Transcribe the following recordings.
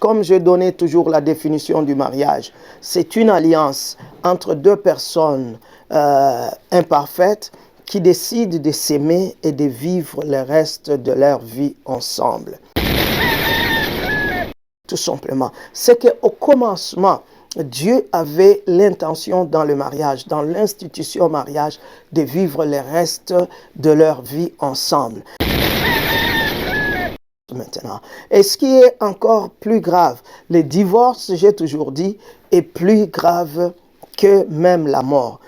comme je donnais toujours la définition du mariage, c'est une alliance entre deux personnes imparfaites qui décident de s'aimer et de vivre le reste de leur vie ensemble. Tout simplement. C'est qu'au commencement, Dieu avait l'intention dans le mariage, dans l'institution mariage, de vivre le reste de leur vie ensemble. Maintenant. Et ce qui est encore plus grave, le divorce, j'ai toujours dit, est plus grave que même la mort.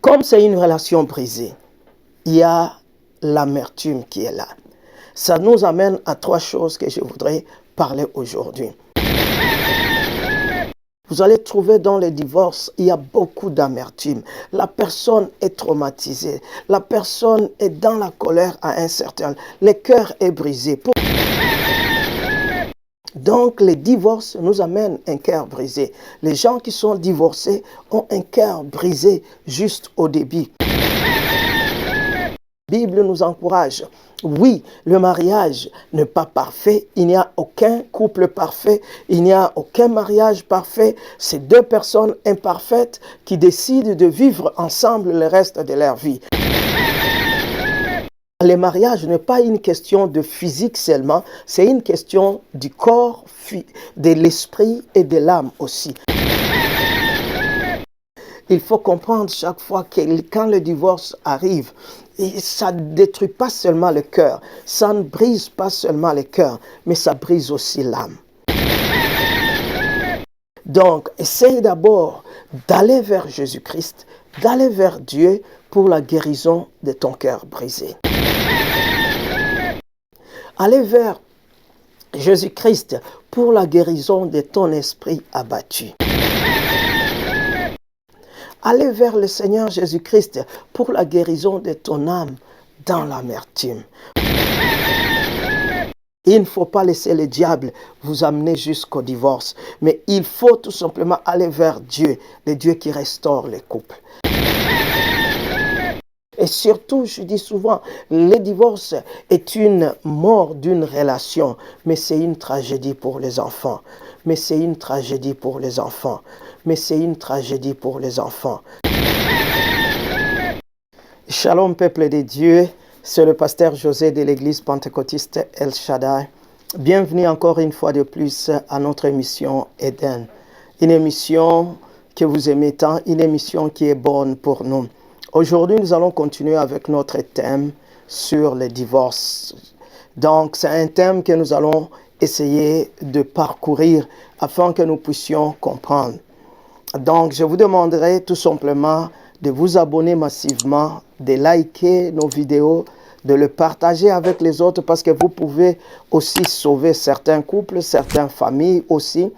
Comme c'est une relation brisée, il y a l'amertume qui est là. Ça nous amène à trois choses que je voudrais parler aujourd'hui. Vous allez trouver dans les divorces, il y a beaucoup d'amertume. La personne est traumatisée. La personne est dans la colère à un certain... Le cœur est brisé. Donc, les divorces nous amènent un cœur brisé. Les gens qui sont divorcés ont un cœur brisé juste au début. La Bible nous encourage. Oui, le mariage n'est pas parfait. Il n'y a aucun couple parfait. Il n'y a aucun mariage parfait. C'est deux personnes imparfaites qui décident de vivre ensemble le reste de leur vie. Le mariage n'est pas une question de physique seulement. C'est une question du corps, de l'esprit et de l'âme aussi. Il faut comprendre chaque fois que quand le divorce arrive, ça ne détruit pas seulement le cœur, ça ne brise pas seulement le cœur, mais ça brise aussi l'âme. Donc, essaye d'abord d'aller vers Jésus-Christ, d'aller vers Dieu pour la guérison de ton cœur brisé. Allez vers Jésus-Christ pour la guérison de ton esprit abattu. Allez vers le Seigneur Jésus-Christ pour la guérison de ton âme dans l'amertume. Il ne faut pas laisser le diable vous amener jusqu'au divorce, mais il faut tout simplement aller vers Dieu, le Dieu qui restaure les couples. Et surtout, je dis souvent, le divorce est une mort d'une relation, mais c'est une tragédie pour les enfants. Mais c'est une tragédie pour les enfants. Mais c'est une tragédie pour les enfants. Shalom, peuple de Dieu, c'est le pasteur José de l'église pentecôtiste El Shaddai. Bienvenue encore une fois de plus à notre émission Eden. Une émission que vous aimez tant, une émission qui est bonne pour nous. Aujourd'hui, nous allons continuer avec notre thème sur le divorce. Donc, c'est un thème que nous allons essayer de parcourir afin que nous puissions comprendre. Donc, je vous demanderai tout simplement de vous abonner massivement, de liker nos vidéos, de le partager avec les autres parce que vous pouvez aussi sauver certains couples, certaines familles aussi,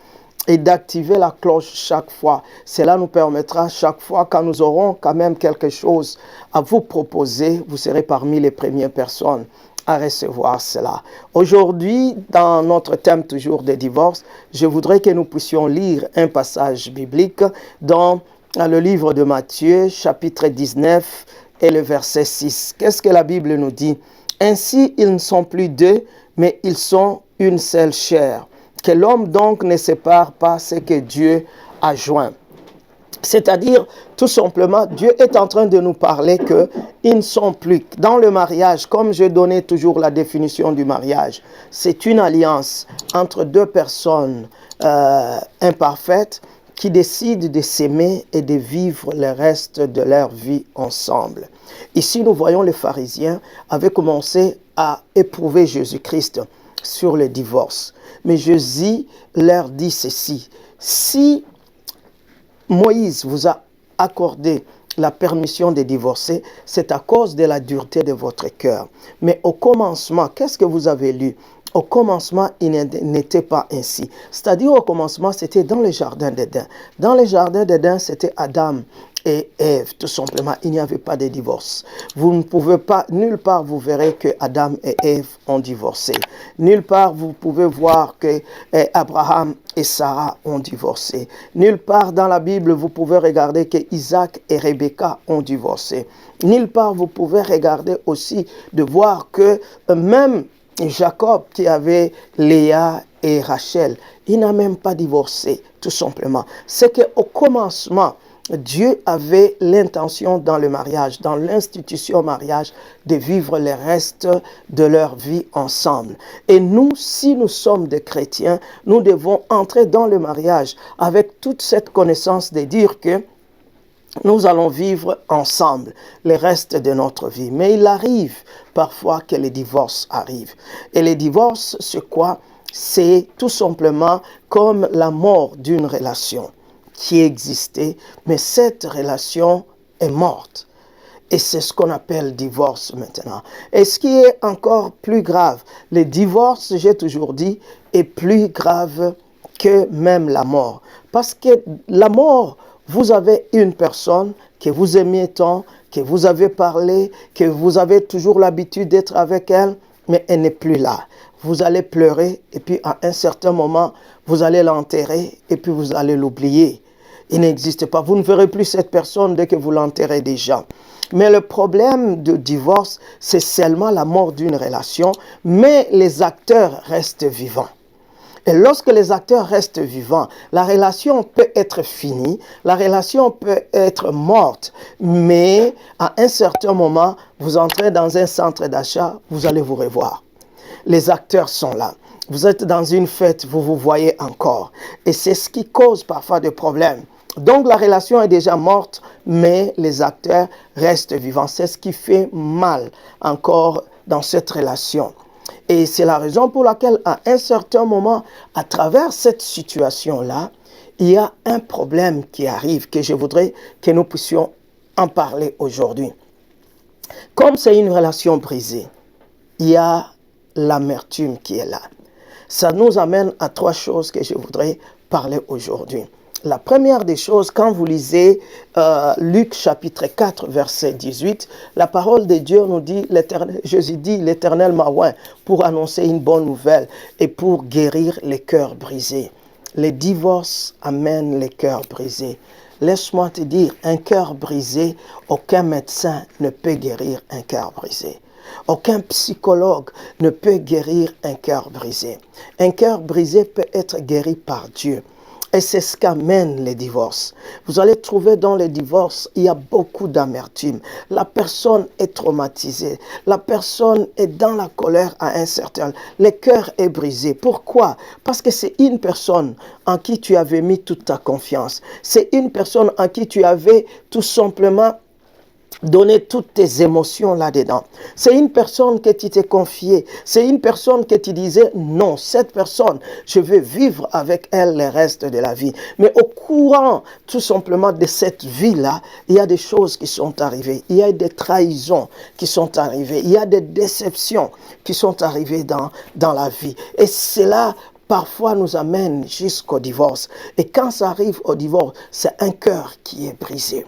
et d'activer la cloche chaque fois. Cela nous permettra chaque fois quand nous aurons quand même quelque chose à vous proposer, vous serez parmi les premières personnes à recevoir cela. Aujourd'hui, dans notre thème toujours de divorce, je voudrais que nous puissions lire un passage biblique dans le livre de Matthieu, chapitre 19 et le verset 6. Qu'est-ce que la Bible nous dit? Ainsi, ils ne sont plus deux, mais ils sont une seule chair. Que l'homme donc ne sépare pas ce que Dieu a joint. C'est-à-dire, tout simplement, Dieu est en train de nous parler qu'ils ne sont plus. Dans le mariage, comme je donnais toujours la définition du mariage, c'est une alliance entre deux personnes imparfaites qui décident de s'aimer et de vivre le reste de leur vie ensemble. Ici, nous voyons les pharisiens avaient commencé à éprouver Jésus-Christ sur le divorce. Mais Jésus leur dit ceci: si Moïse vous a accordé la permission de divorcer, c'est à cause de la dureté de votre cœur. Mais au commencement, qu'est-ce que vous avez lu? Au commencement, il n'était pas ainsi. C'est-à-dire, au commencement, c'était dans le jardin d'Éden. Dans le jardin d'Éden, c'était Adam et Ève, tout simplement. Il n'y avait pas de divorce. Vous ne pouvez pas, nulle part vous verrez que Adam et Ève ont divorcé. Nulle part vous pouvez voir que Abraham et Sarah ont divorcé. Nulle part dans la Bible vous pouvez regarder que Isaac et Rebecca ont divorcé. Nulle part vous pouvez regarder aussi de voir que même Jacob qui avait Léa et Rachel, il n'a même pas divorcé, tout simplement. C'est qu'au commencement, Dieu avait l'intention dans le mariage, dans l'institution mariage, de vivre le reste de leur vie ensemble. Et nous, si nous sommes des chrétiens, nous devons entrer dans le mariage avec toute cette connaissance de dire que nous allons vivre ensemble le reste de notre vie. Mais il arrive parfois que les divorces arrivent. Et les divorces, c'est quoi? C'est tout simplement comme la mort d'une relation qui existait, mais cette relation est morte. Et c'est ce qu'on appelle divorce maintenant. Et ce qui est encore plus grave, le divorce, j'ai toujours dit, est plus grave que même la mort. Parce que la mort, vous avez une personne que vous aimiez tant, que vous avez parlé, que vous avez toujours l'habitude d'être avec elle, mais elle n'est plus là. Vous allez pleurer et puis à un certain moment, vous allez l'enterrer et puis vous allez l'oublier. Il n'existe pas. Vous ne verrez plus cette personne dès que vous l'enterrez déjà. Mais le problème de divorce, c'est seulement la mort d'une relation, mais les acteurs restent vivants. Et lorsque les acteurs restent vivants, la relation peut être finie, la relation peut être morte, mais à un certain moment, vous entrez dans un centre d'achat, vous allez vous revoir. Les acteurs sont là. Vous êtes dans une fête, vous vous voyez encore. Et c'est ce qui cause parfois des problèmes. Donc la relation est déjà morte, mais les acteurs restent vivants. C'est ce qui fait mal encore dans cette relation. Et c'est la raison pour laquelle, à un certain moment, à travers cette situation-là, il y a un problème qui arrive, que je voudrais que nous puissions en parler aujourd'hui. Comme c'est une relation brisée, il y a l'amertume qui est là. Ça nous amène à trois choses que je voudrais parler aujourd'hui. La première des choses, quand vous lisez Luc chapitre 4, verset 18, la parole de Dieu nous dit, Jésus dit, l'Éternel m'a oint pour annoncer une bonne nouvelle et pour guérir les cœurs brisés. Les divorces amènent les cœurs brisés. Laisse-moi te dire, un cœur brisé, aucun médecin ne peut guérir un cœur brisé. Aucun psychologue ne peut guérir un cœur brisé. Un cœur brisé peut être guéri par Dieu. Et c'est ce qu'amène les divorces. Vous allez trouver dans les divorces, il y a beaucoup d'amertume. La personne est traumatisée. La personne est dans la colère à un certain... Le cœur est brisé. Pourquoi? Parce que c'est une personne en qui tu avais mis toute ta confiance. C'est une personne en qui tu avais tout simplement donner toutes tes émotions là-dedans. C'est une personne que tu t'es confiée. C'est une personne que tu disais, non, cette personne, je veux vivre avec elle le reste de la vie. Mais au courant, tout simplement, de cette vie-là, il y a des choses qui sont arrivées. Il y a des trahisons qui sont arrivées. Il y a des déceptions qui sont arrivées dans la vie. Et cela, parfois, nous amène jusqu'au divorce. Et quand ça arrive au divorce, c'est un cœur qui est brisé.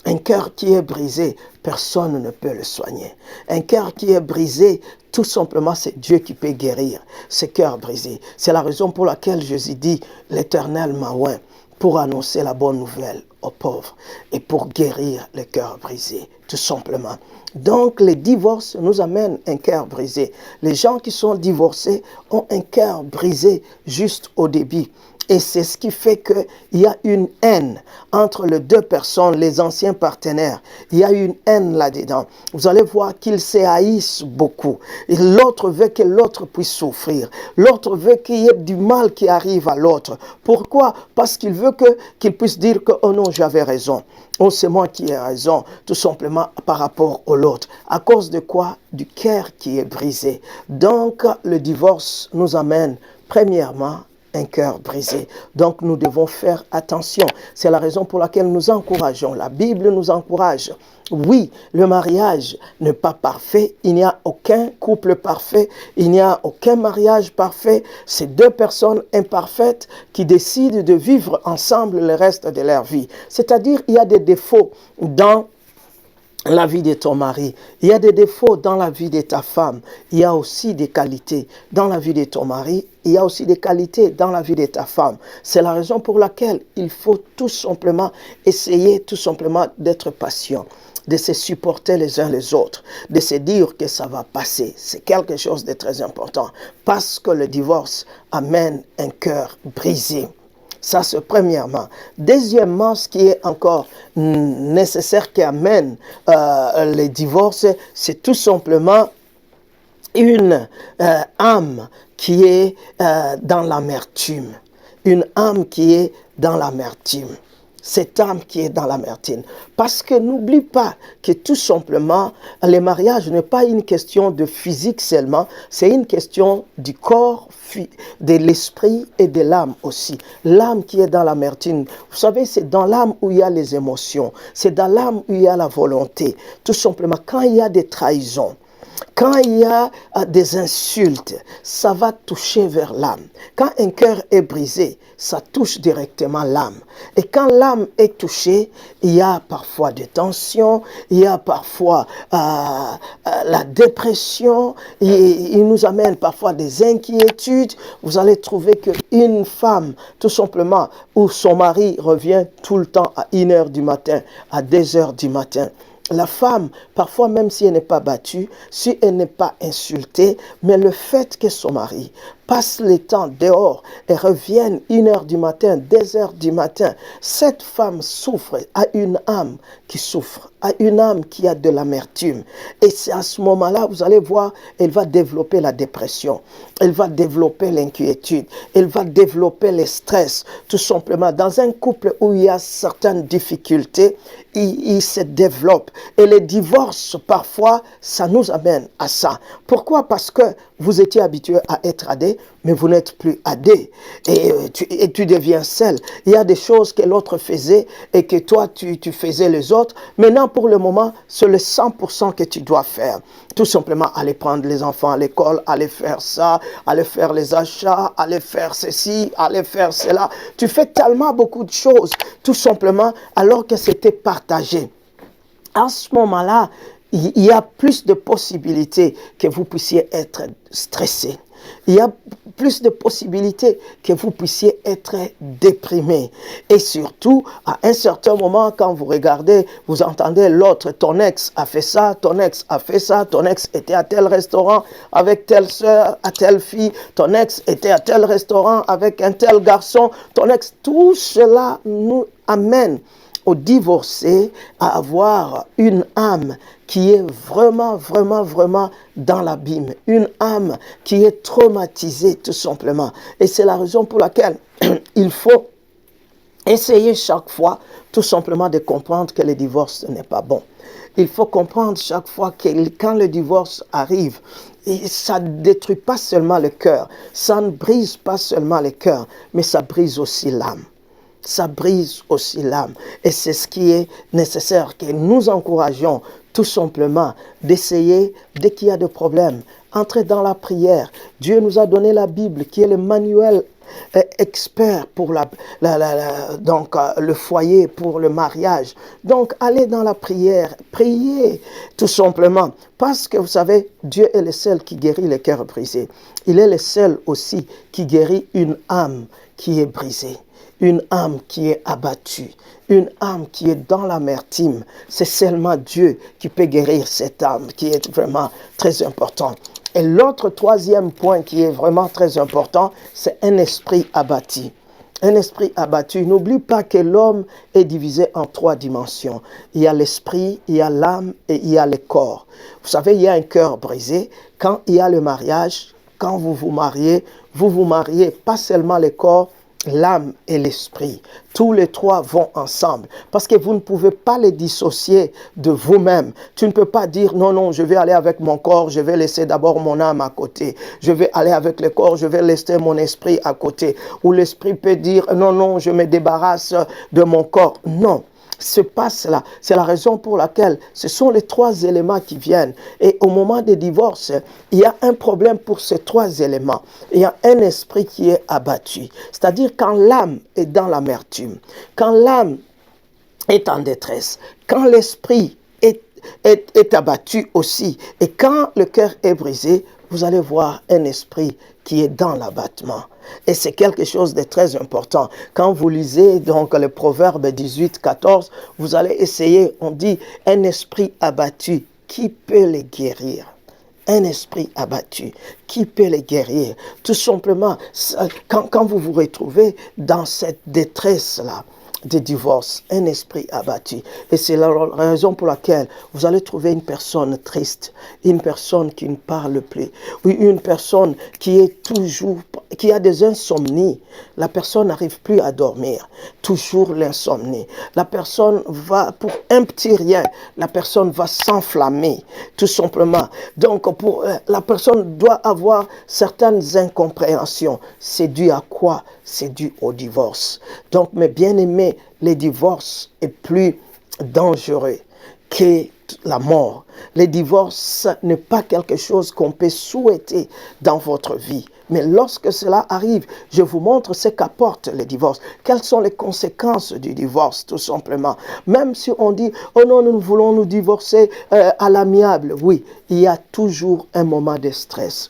Un cœur qui est brisé, personne ne peut le soigner. Un cœur qui est brisé, tout simplement, c'est Dieu qui peut guérir ce cœur brisé. C'est la raison pour laquelle Jésus dit, l'Éternel m'a oint pour annoncer la bonne nouvelle aux pauvres et pour guérir les cœurs brisés, tout simplement. Donc, les divorces nous amènent un cœur brisé. Les gens qui sont divorcés ont un cœur brisé juste au début. Et c'est ce qui fait qu'il y a une haine entre les deux personnes, les anciens partenaires. Il y a une haine là-dedans. Vous allez voir qu'ils se haïssent beaucoup. Et l'autre veut que l'autre puisse souffrir. L'autre veut qu'il y ait du mal qui arrive à l'autre. Pourquoi? Parce qu'il veut qu'il puisse dire que, oh non, j'avais raison. Oh, c'est moi qui ai raison, tout simplement par rapport à l'autre. À cause de quoi? Du cœur qui est brisé. Donc, le divorce nous amène, premièrement, un cœur brisé. Donc nous devons faire attention. C'est la raison pour laquelle nous encourageons. La Bible nous encourage. Oui, le mariage n'est pas parfait. Il n'y a aucun couple parfait. Il n'y a aucun mariage parfait. C'est deux personnes imparfaites qui décident de vivre ensemble le reste de leur vie. C'est-à-dire, il y a des défauts dans la vie de ton mari, il y a des défauts dans la vie de ta femme, il y a aussi des qualités dans la vie de ton mari, il y a aussi des qualités dans la vie de ta femme. C'est la raison pour laquelle il faut tout simplement essayer tout simplement d'être patient. de se supporter les uns les autres, de se dire que ça va passer. C'est quelque chose de très important parce que le divorce amène un cœur brisé. Ça, c'est premièrement. Deuxièmement, ce qui est encore nécessaire qui amène les divorces, c'est tout simplement une âme qui est dans l'amertume. Une âme qui est dans l'amertume. Cette âme qui est dans l'amertume. Parce que n'oublie pas que tout simplement, le mariage n'est pas une question de physique seulement, c'est une question du corps, de l'esprit et de l'âme aussi. L'âme qui est dans l'amertume, vous savez, c'est dans l'âme où il y a les émotions, c'est dans l'âme où il y a la volonté. Tout simplement, quand il y a des trahisons, quand il y a des insultes, ça va toucher vers l'âme. Quand un cœur est brisé, ça touche directement l'âme. Et quand l'âme est touchée, il y a parfois des tensions, il y a parfois la dépression, il nous amène parfois des inquiétudes. Vous allez trouver qu'une femme, tout simplement, où son mari revient tout le temps à 1h du matin, à 2h du matin, la femme, parfois même si elle n'est pas battue, si elle n'est pas insultée, mais le fait que son mari passe le temps dehors et revienne 1h du matin, 2h du matin, cette femme souffre, a une âme qui souffre, a une âme qui a de l'amertume. Et c'est à ce moment-là, vous allez voir, elle va développer la dépression, elle va développer l'inquiétude, elle va développer le stress, tout simplement. Dans un couple où il y a certaines difficultés, il se développe. Et les divorces, parfois, ça nous amène à ça. Pourquoi? Parce que vous étiez habitué à être à deux, mais vous n'êtes plus à deux. Et tu deviens seul. Il y a des choses que l'autre faisait et que toi, tu faisais les autres. Maintenant, pour le moment, c'est le 100% que tu dois faire. Tout simplement, aller prendre les enfants à l'école, aller faire ça, aller faire les achats, aller faire ceci, aller faire cela. Tu fais tellement beaucoup de choses, tout simplement, alors que c'était partagé. À ce moment-là, il y a plus de possibilités que vous puissiez être stressé. Il y a plus de possibilités que vous puissiez être déprimé. Et surtout, à un certain moment, quand vous regardez, vous entendez l'autre, ton ex a fait ça, ton ex a fait ça, ton ex était à tel restaurant avec telle soeur, à telle fille, ton ex était à tel restaurant avec un tel garçon, ton ex, tout cela nous amène au divorcé à avoir une âme qui est vraiment, vraiment, vraiment dans l'abîme. Une âme qui est traumatisée tout simplement. Et c'est la raison pour laquelle il faut essayer chaque fois tout simplement de comprendre que le divorce n'est pas bon. Il faut comprendre chaque fois que quand le divorce arrive, et ça ne détruit pas seulement le cœur, ça ne brise pas seulement le cœur, mais ça brise aussi l'âme. Ça brise aussi l'âme. Et c'est ce qui est nécessaire, que nous encourageons tout simplement d'essayer, dès qu'il y a des problèmes, entrer dans la prière. Dieu nous a donné la Bible, qui est le manuel expert pour le foyer, pour le mariage. Donc, allez dans la prière, priez tout simplement. Parce que vous savez, Dieu est le seul qui guérit les cœurs brisés. Il est le seul aussi qui guérit une âme qui est brisée. Une âme qui est abattue, une âme qui est dans l'amertume. C'est seulement Dieu qui peut guérir cette âme, qui est vraiment très important. Et l'autre troisième point qui est vraiment très important, c'est un esprit abattu. Un esprit abattu. N'oublie pas que l'homme est divisé en 3 dimensions. Il y a l'esprit, il y a l'âme et il y a le corps. Vous savez, il y a un cœur brisé. Quand il y a le mariage, quand vous vous mariez pas seulement le corps, l'âme et l'esprit. Tous les 3 vont ensemble. Parce que vous ne pouvez pas les dissocier de vous-même. Tu ne peux pas dire, non, je vais aller avec mon corps, je vais laisser d'abord mon âme à côté. Je vais aller avec le corps, je vais laisser mon esprit à côté. Ou l'esprit peut dire, non, je me débarrasse de mon corps. Non. Se passe là. C'est la raison pour laquelle ce sont les 3 éléments qui viennent. Et au moment des divorces, il y a un problème pour ces 3 éléments. Il y a un esprit qui est abattu. C'est-à-dire quand l'âme est dans l'amertume, quand l'âme est en détresse, quand l'esprit est abattu aussi, et quand le cœur est brisé, vous allez voir un esprit qui est dans l'abattement. Et c'est quelque chose de très important. Quand vous lisez donc le Proverbe 18, 14, vous allez essayer, on dit, un esprit abattu, qui peut le guérir? Un esprit abattu, qui peut les guérir? Tout simplement, quand vous vous retrouvez dans cette détresse-là, de divorce, un esprit abattu. Et c'est la raison pour laquelle vous allez trouver une personne triste, une personne qui ne parle plus, ou une personne qui est toujours, qui a des insomnies. La personne n'arrive plus à dormir, toujours l'insomnie. La personne va, pour un petit rien, la personne va s'enflammer, tout simplement. Donc, la personne doit avoir certaines incompréhensions. C'est dû à quoi? C'est dû au divorce. Donc, mes bien-aimés, le divorce est plus dangereux que la mort. Le divorce n'est pas quelque chose qu'on peut souhaiter dans votre vie. Mais lorsque cela arrive, je vous montre ce qu'apporte le divorce. Quelles sont les conséquences du divorce, tout simplement. Même si on dit, oh non, nous voulons nous divorcer à l'amiable. Oui, il y a toujours un moment de stress.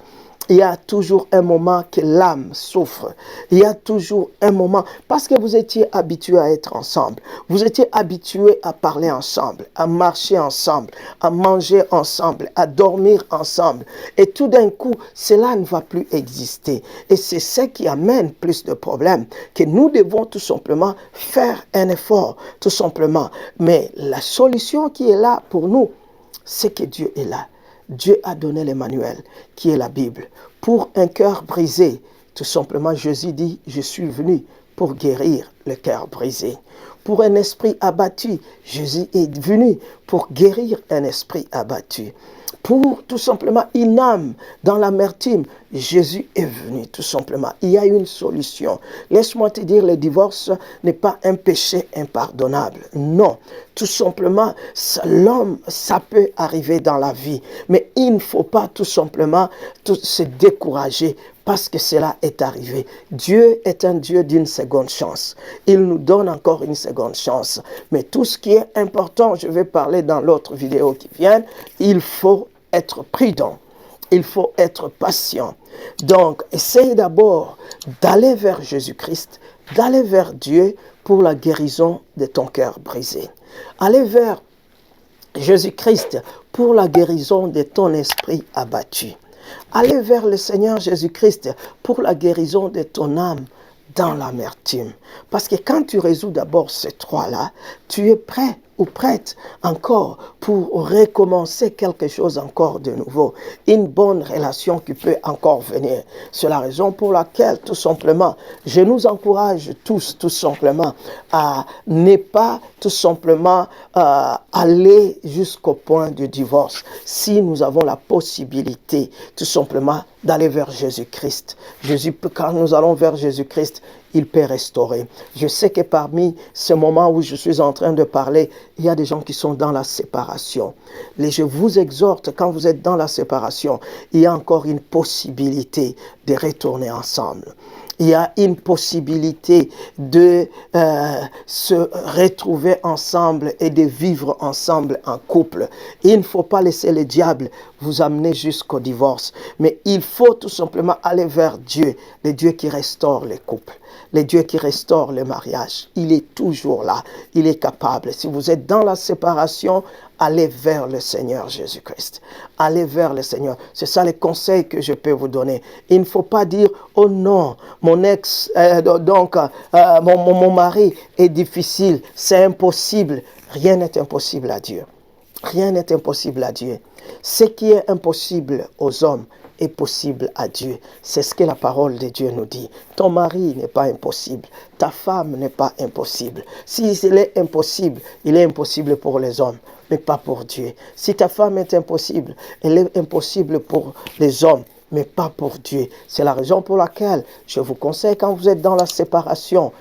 Il y a toujours un moment que l'âme souffre. Il y a toujours un moment, parce que vous étiez habitués à être ensemble. Vous étiez habitués à parler ensemble, à marcher ensemble, à manger ensemble, à dormir ensemble. Et tout d'un coup, cela ne va plus exister. Et c'est ce qui amène plus de problèmes, que nous devons tout simplement faire un effort, tout simplement. Mais la solution qui est là pour nous, c'est que Dieu est là. Dieu a donné l'Emmanuel, qui est la Bible. Pour un cœur brisé, tout simplement, Jésus dit, je suis venu pour guérir le cœur brisé. Pour un esprit abattu, Jésus est venu pour guérir un esprit abattu. Pour tout simplement une âme dans l'amertume, Jésus est venu tout simplement. Il y a une solution. Laisse-moi te dire, le divorce n'est pas un péché impardonnable. Non, tout simplement, l'homme, ça peut arriver dans la vie. Mais il ne faut pas tout simplement se décourager parce que cela est arrivé. Dieu est un Dieu d'une seconde chance. Il nous donne encore une seconde chance. Mais tout ce qui est important, je vais parler dans l'autre vidéo qui vient, il faut être prudent. Il faut être patient. Donc, essaye d'abord d'aller vers Jésus-Christ, d'aller vers Dieu pour la guérison de ton cœur brisé. Allez vers Jésus-Christ pour la guérison de ton esprit abattu. Allez vers le Seigneur Jésus-Christ pour la guérison de ton âme dans l'amertume. Parce que quand tu résous d'abord ces trois-là, tu es prêt ou prête encore pour recommencer quelque chose encore de nouveau. Une bonne relation qui peut encore venir. C'est la raison pour laquelle, tout simplement, je nous encourage tous, tout simplement, à ne pas, tout simplement, aller jusqu'au point du divorce. Si nous avons la possibilité, tout simplement, d'aller vers Jésus-Christ. Quand nous allons vers Jésus-Christ, il peut restaurer. Je sais que parmi ce moment où je suis en train de parler, il y a des gens qui sont dans la séparation. Et je vous exhorte, quand vous êtes dans la séparation, il y a encore une possibilité de retourner ensemble. Il y a une possibilité de se retrouver ensemble et de vivre ensemble en couple. Il ne faut pas laisser le diable vous amener jusqu'au divorce. Mais il faut tout simplement aller vers Dieu, le Dieu qui restaure les couples, le Dieu qui restaure le mariage. Il est toujours là, il est capable. Si vous êtes dans la séparation, allez vers le Seigneur Jésus-Christ. Allez vers le Seigneur. C'est ça les conseils que je peux vous donner. Il ne faut pas dire, oh non, mon ex, mon mari est difficile, c'est impossible. Rien n'est impossible à Dieu. Rien n'est impossible à Dieu. Ce qui est impossible aux hommes est possible à Dieu. C'est ce que la parole de Dieu nous dit. Ton mari n'est pas impossible. Ta femme n'est pas impossible. Si il est impossible, il est impossible pour les hommes, mais pas pour Dieu. Si ta femme est impossible, elle est impossible pour les hommes, mais pas pour Dieu. C'est la raison pour laquelle je vous conseille, quand vous êtes dans la séparation,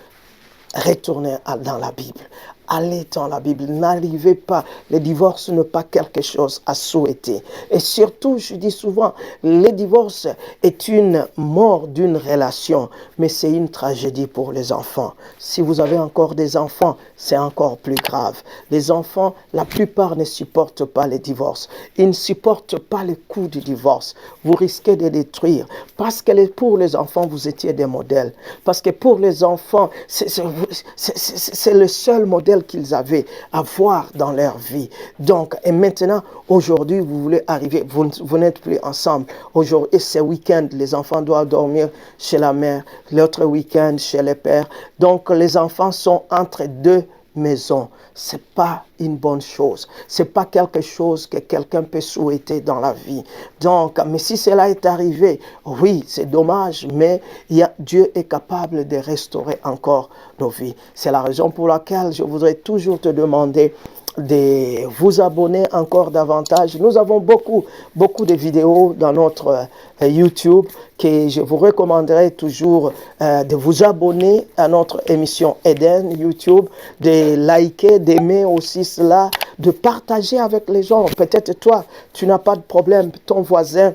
retournez dans la Bible. allez dans la Bible, n'arrivez pas. Le divorce n'est pas quelque chose à souhaiter. Et surtout, je dis souvent, le divorce est une mort d'une relation, mais c'est une tragédie pour les enfants. Si vous avez encore des enfants, c'est encore plus grave. Les enfants, la plupart ne supportent pas le divorce. Ils ne supportent pas le coup du divorce. Vous risquez de détruire. Parce que pour les enfants, vous étiez des modèles. Parce que pour les enfants, c'est le seul modèle qu'ils avaient à voir dans leur vie. Donc, et maintenant, aujourd'hui, vous voulez arriver, vous n'êtes plus ensemble. Aujourd'hui, ce week-end, les enfants doivent dormir chez la mère, l'autre week-end chez les pères. Donc, les enfants sont entre deux maisons. C'est pas une bonne chose. C'est pas quelque chose que quelqu'un peut souhaiter dans la vie. Donc, mais si cela est arrivé, oui, c'est dommage, mais Dieu est capable de restaurer encore nos vies. C'est la raison pour laquelle je voudrais toujours te demander de vous abonner encore davantage. Nous avons beaucoup de vidéos dans notre YouTube que je vous recommanderais toujours de vous abonner à notre émission Eden YouTube, de liker, d'aimer aussi cela, de partager avec les gens. Peut-être toi, tu n'as pas de problème, ton voisin,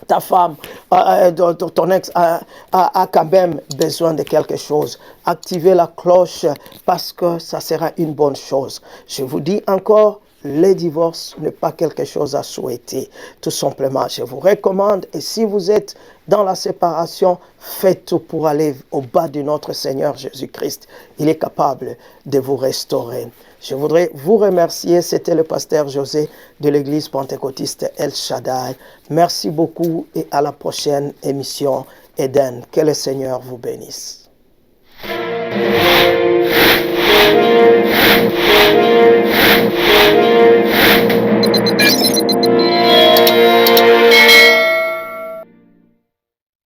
ta femme, ton ex a quand même besoin de quelque chose. Activez la cloche parce que ça sera une bonne chose. Je vous dis encore, le divorce n'est pas quelque chose à souhaiter. Tout simplement, je vous recommande, et si vous êtes dans la séparation, faites tout pour aller au bas de notre Seigneur Jésus-Christ. Il est capable de vous restaurer. Je voudrais vous remercier. C'était le pasteur José de l'église pentecôtiste El Shaddai. Merci beaucoup et à la prochaine émission Eden. Que le Seigneur vous bénisse.